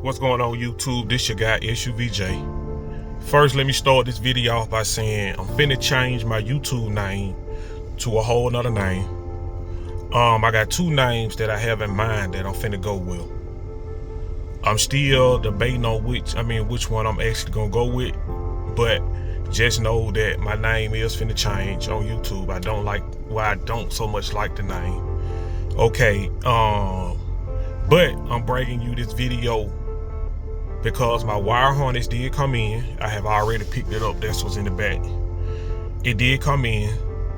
What's going on YouTube? This your guy SUVJ. First, let me start this video off by saying I'm finna change my YouTube name to a whole nother name. I got two names that I have in mind that I'm finna go with. I'm still debating on which one I'm actually gonna go with, but just know that my name is finna change on YouTube. I don't so much like the name. Okay, but I'm bringing you this video because my wire harness did come in. I have already picked it up. That's what's in the back. It did come in.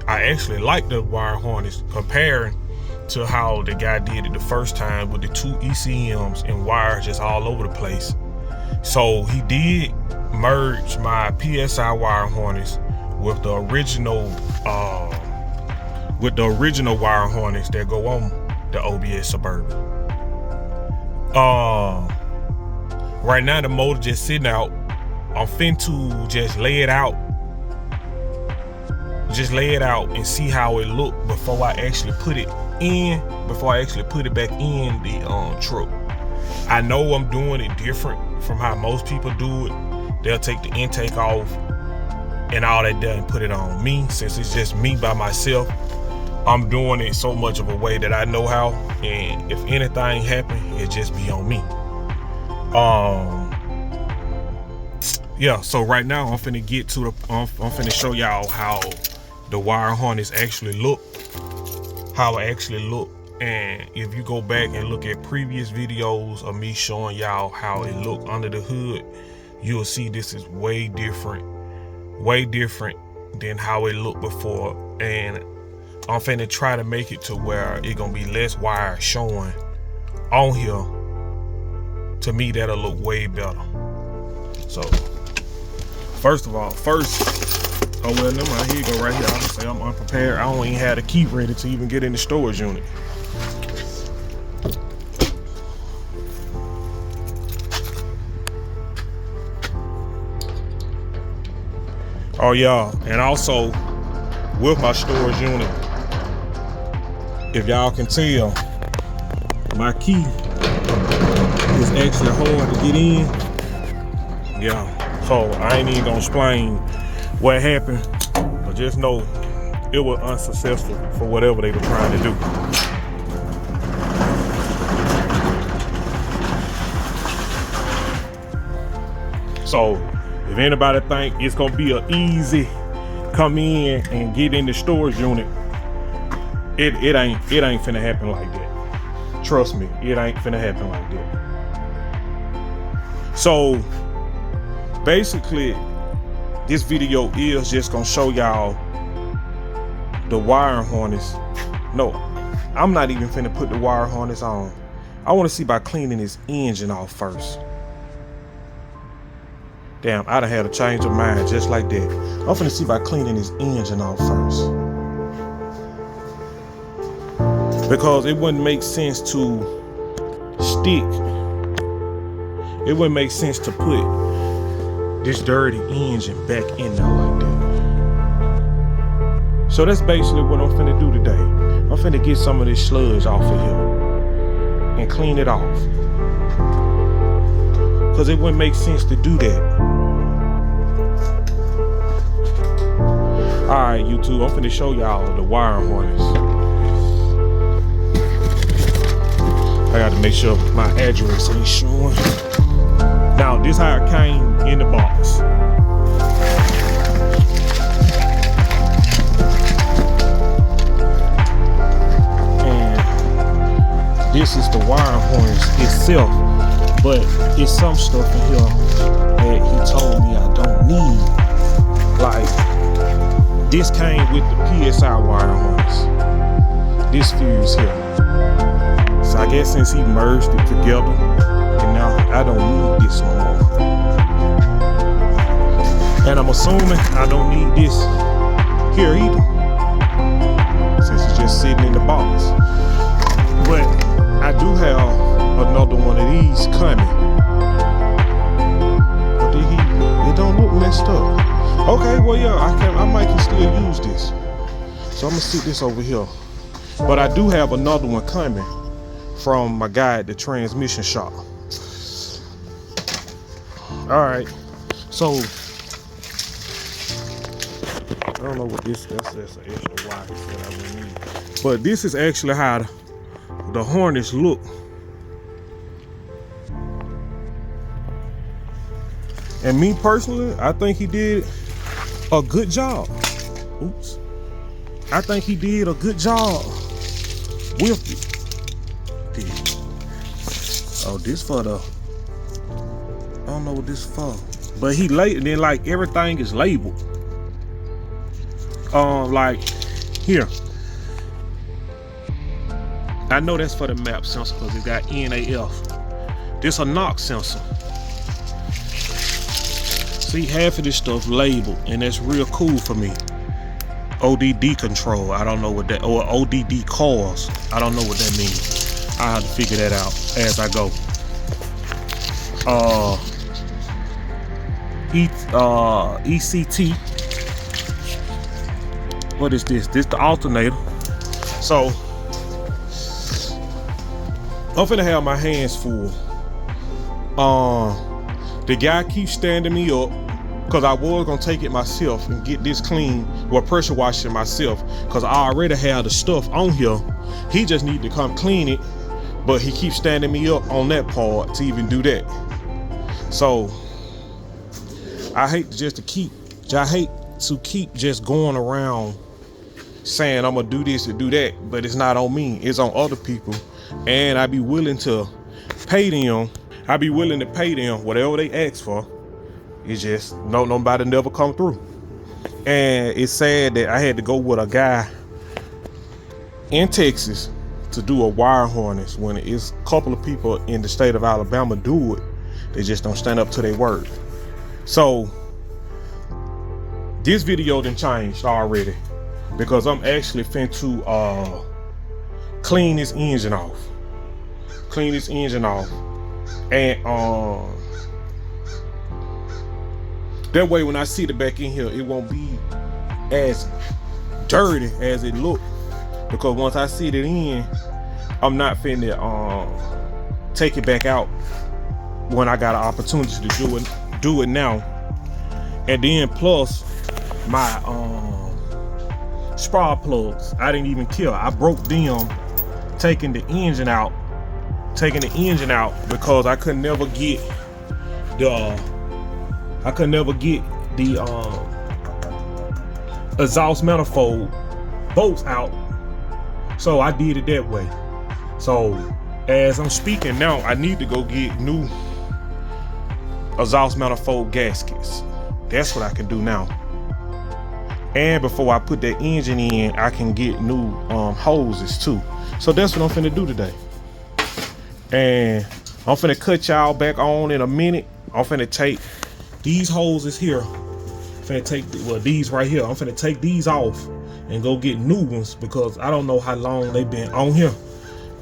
I actually like the wire harness comparing to how the guy did it the first time with the two ECMs and wires just all over the place. So he did merge my PSI wire harness with the original wire harness that go on the OBS Suburban. Right now the motor just sitting out. I'm finna just lay it out. Just lay it out and see how it look before I actually put it in, back in the truck. I know I'm doing it different from how most people do it. They'll take the intake off and all that there and put it on. Me, since it's just me by myself, I'm doing it so much of a way that I know how, and if anything happen, it just be on me. Yeah, so right now I'm finna get to I'm finna show y'all how the wire harness actually look, and if you go back and look at previous videos of me showing y'all how it look under the hood, you'll see this is way different than how it looked before. And I'm finna try to make it to where it gonna be less wire showing on here. To me, that'll look way better. So, first, oh well, never mind, here you go right here. I'm gonna say I'm unprepared. I don't even have the key ready to even get in the storage unit. Oh yeah, and also with my storage unit, if y'all can tell, my key is actually hard to get in. Yeah, so I ain't even gonna explain what happened, but just know it was unsuccessful for whatever they were trying to do. So if anybody think it's gonna be an easy come in and get in the storage unit, it ain't finna happen like that. Trust me, it ain't finna happen like that. So basically, this video is just gonna show y'all the wire harness. No, I'm not even finna put the wire harness on. I wanna see by cleaning this engine off first. Damn, I done had a change of mind just like that. I'm finna see by cleaning this engine off first. Because it wouldn't make sense to stick. It wouldn't make sense to put this dirty engine back in there like that. So that's basically what I'm finna do today. I'm finna get some of this sludge off of here and clean it off. Cause it wouldn't make sense to do that. Alright YouTube, I'm finna show y'all the wire harness. I gotta make sure my address ain't showing. Now this how it came in the box. And this is the wire harness itself, but it's some stuff in here that he told me I don't need. Like this came with the PSI wire harness. This fuse here. So I guess since he merged it together, and now I don't need this no more. And I'm assuming I don't need this here either, since it's just sitting in the box. But I do have another one of these coming. But it don't look messed up. Okay, well yeah, I might can still use this. So I'm gonna sit this over here. But I do have another one coming from my guy at the transmission shop. All right, so I don't know what this. That's an extra wire that I would need. But this is actually how the harness look. And me personally, I think he did a good job. Oops. I think he did a good job with it. Oh, this for the, I don't know what this for. But he and then like everything is labeled. Like here. I know that's for the map sensor because it got NAF. This a knock sensor. See, half of this stuff labeled, and that's real cool for me. ODD control, I don't know what that, or ODD cars, I don't know what that means. I have to figure that out as I go. ECT. What is this? This the alternator. So I'm finna have my hands full. The guy keeps standing me up because I was gonna take it myself and get this clean, or pressure wash it myself, because I already have the stuff on here. He just need to come clean it, but he keeps standing me up on that part to even do that. So I hate to keep just going around saying I'm gonna do this and do that, but it's not on me, it's on other people. And I be willing to pay them. I be willing to pay them whatever they ask for. It's just nobody never come through. And it's sad that I had to go with a guy in Texas to do a wire harness when it's a couple of people in the state of Alabama do it. They just don't stand up to their word. So this video done changed already because I'm actually finna clean this engine off. And that way when I sit it back in here, it won't be as dirty as it look. Because once I sit it in, I'm not finna take it back out when I got an opportunity to do it now. And then plus my spark plugs, I didn't even care. I broke them taking the engine out because I could never get the exhaust manifold bolts out, so I did it that way. So as I'm speaking now, I need to go get new exhaust manifold gaskets. That's what I can do now. And before I put that engine in, I can get new hoses too. So that's what I'm finna do today. And I'm finna cut y'all back on in a minute. I'm finna take these hoses here. These right here. I'm finna take these off and go get new ones because I don't know how long they've been on here.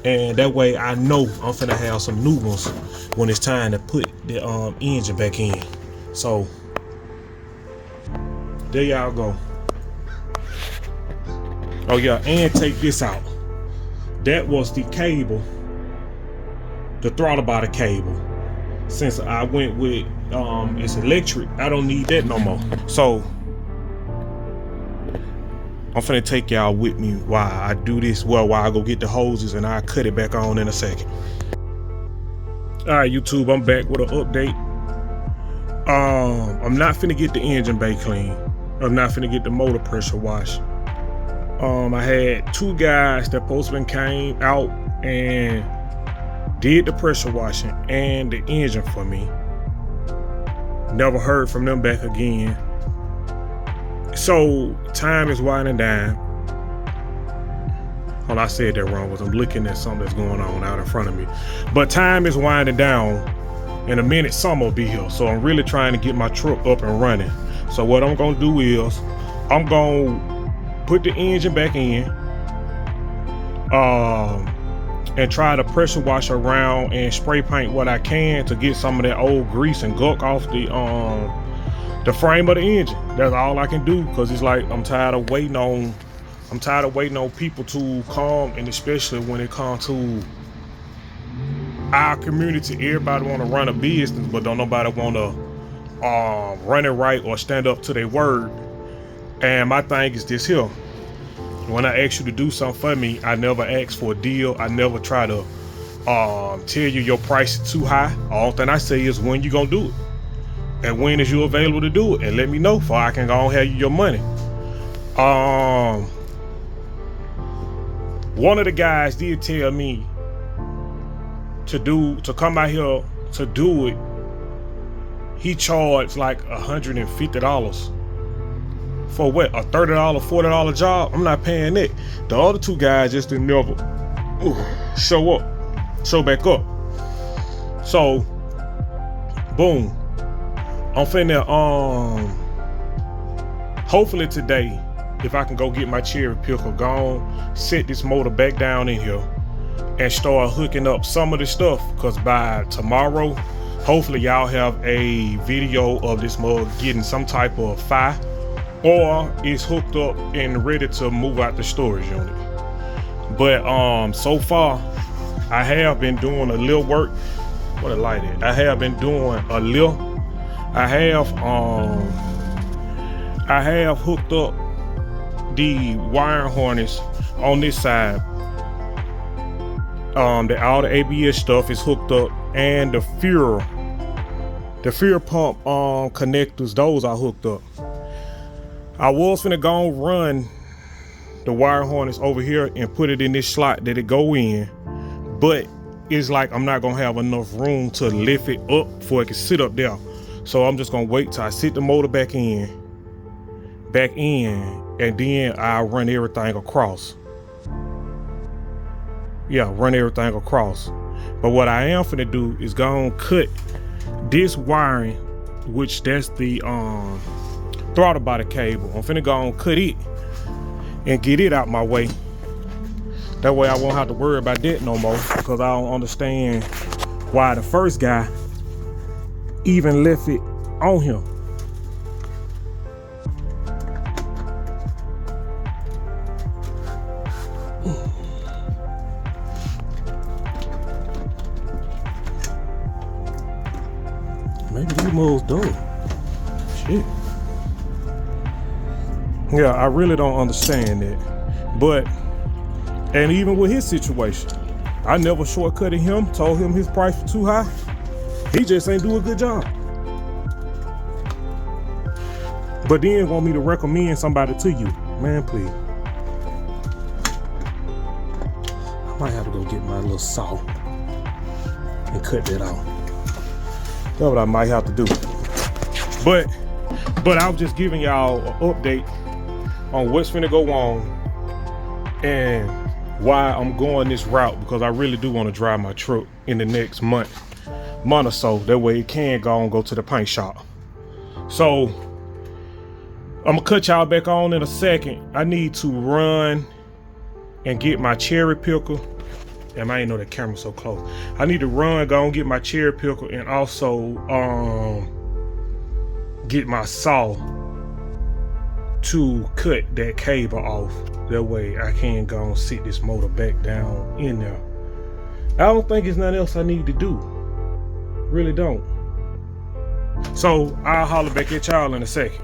And that way I know I'm finna have some new ones when it's time to put the engine back in. So there y'all go. Oh yeah, and take this out. That was the cable, the throttle body cable. Since I went with it's electric, I don't need that no more. So I'm finna take y'all with me while I do this, while I go get the hoses, and I'll cut it back on in a second. All right, YouTube, I'm back with an update. I'm not finna get the engine bay clean. I'm not finna get the motor pressure wash. I had two guys that postman came out and did the pressure washing and the engine for me. Never heard from them back again. So time is winding down. Well, I said that wrong because I'm looking at something that's going on out in front of me. But time is winding down. In a minute, summer will be here. So I'm really trying to get my truck up and running. So what I'm gonna do is I'm gonna put the engine back in and try to pressure wash around and spray paint what I can to get some of that old grease and gunk off the frame of the engine. That's all I can do, because it's like I'm tired of waiting on people to come, and especially when it comes to our community, everybody want to run a business, but don't nobody want to run it right or stand up to their word. And my thing is this here. When I ask you to do something for me, I never ask for a deal. I never try to tell you your price is too high. All thing I say is when you gonna do it. And when is you available to do it? And let me know so I can go and have you your money. One of the guys did tell me to come out here to do it. He charged like $150 for what? A $30, $40 job? I'm not paying that. The other two guys just didn't never show back up. So, boom. I'm finna hopefully today, if I can go get my cherry picker gone, set this motor back down in here and start hooking up some of the stuff, because by tomorrow, hopefully y'all have a video of this mug getting some type of fire, or it's hooked up and ready to move out the storage unit. But so far, I have been doing a little work. What a light is. I have been doing a little. I have hooked up the wire harness on this side. All the ABS stuff is hooked up, and the fuel pump connectors, those are hooked up. I was finna go and run the wire harness over here and put it in this slot that it go in, but it's like I'm not gonna have enough room to lift it up for it can sit up there. So I'm just gonna wait till I sit the motor back in, and then I'll run everything across. Yeah, run everything across. But what I am finna do is go and cut this wiring, which that's the throttle body cable. I'm finna go and cut it and get it out my way. That way I won't have to worry about that no more, because I don't understand why the first guy even left it on him. Maybe these mugs done. Shit. Yeah, I really don't understand that. But, and even with his situation, I never shortcutted him, told him his price was too high. He just ain't do a good job. But then want me to recommend somebody to you. Man, please. I might have to go get my little saw and cut that out. That's what I might have to do. But I was just giving y'all an update on what's finna go on and why I'm going this route, because I really do want to drive my truck in the next month or so. That way it can go to the paint shop. So I'm gonna cut y'all back on in a second. I need to run and get my cherry picker. Damn, I didn't know the camera's so close. I need to go and get my cherry picker, and also get my saw to cut that cable off. That way I can go and sit this motor back down in there. I don't think there's nothing else I need to do. Really don't. So I'll holler back at y'all in a second.